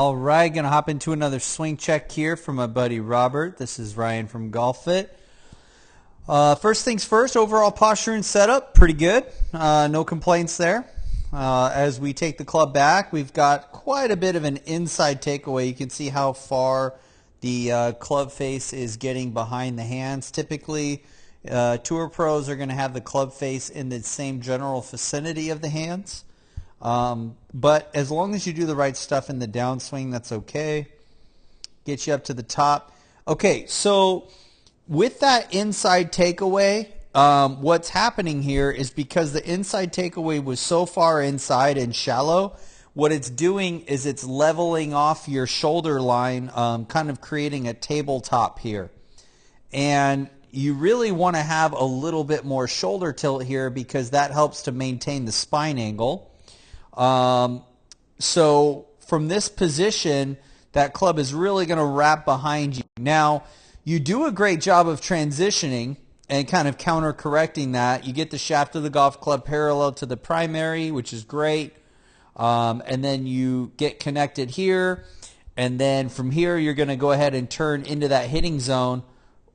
All right, gonna hop into another swing check here from my buddy Robert. This is Ryan from Golf Fit. First things first, overall posture and setup, pretty good. No complaints there. As we take the club back, we've got quite a bit of an inside takeaway. You can see how far the club face is getting behind the hands. Typically, tour pros are going to have the club face in the same general vicinity of the hands. But as long as you do the right stuff in the downswing, that's okay. Get you up to the top. Okay, so with that inside takeaway, what's happening here is because the inside takeaway was so far inside and shallow, what it's doing is it's leveling off your shoulder line, kind of creating a tabletop here. And you really want to have a little bit more shoulder tilt here because that helps to maintain the spine angle. So from this position, that club is really going to wrap behind you. Now, you do a great job of transitioning and kind of counter-correcting that. You get the shaft of the golf club parallel to the primary, which is great. And then you get connected here. And then from here, you're going to go ahead and turn into that hitting zone.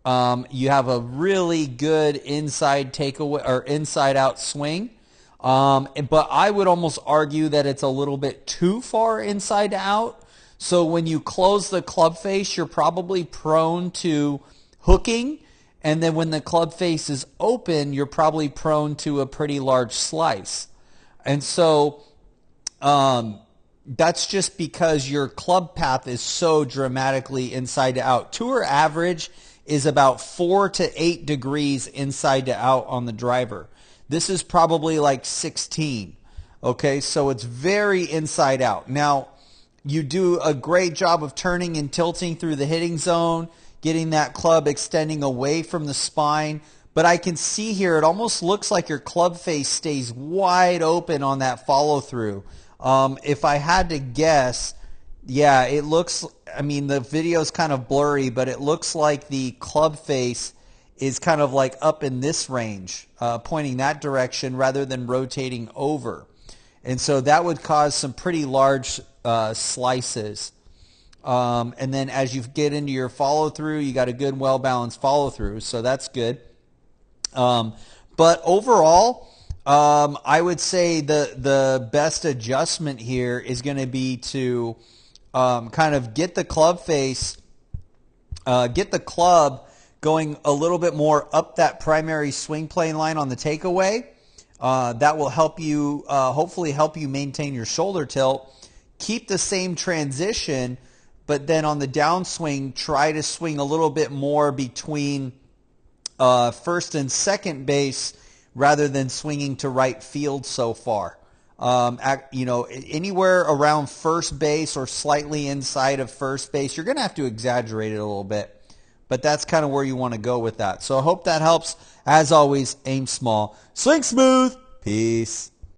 You have a really good inside takeaway or inside-out swing. But I would almost argue that it's a little bit too far inside out. So when you close the club face, you're probably prone to hooking. And then when the club face is open, you're probably prone to a pretty large slice. And so that's just because your club path is so dramatically inside to out. Tour average is about 4 to 8 degrees inside to out on the driver. This is probably like 16. Okay, so it's very inside out. Now, you do a great job of turning and tilting through the hitting zone, getting that club extending away from the spine. But I can see here it almost looks like your club face stays wide open on that follow through. If I had to guess, yeah, it looks, I mean, the video is kind of blurry, but it looks like the club face is kind of like up in this range, pointing that direction rather than rotating over. And so that would cause some pretty large slices. And then as you get into your follow through, you got a good, well-balanced follow through, so that's good. But overall, I would say the best adjustment here is going to be to kind of get the club face, get the club going a little bit more up that primary swing plane line on the takeaway. That will help you, hopefully help you maintain your shoulder tilt. Keep the same transition, but then on the downswing, try to swing a little bit more between first and second base rather than swinging to right field so far. Anywhere around first base or slightly inside of first base, you're going to have to exaggerate it a little bit. But that's kind of where you want to go with that. So I hope that helps. As always, aim small, swing smooth. Peace.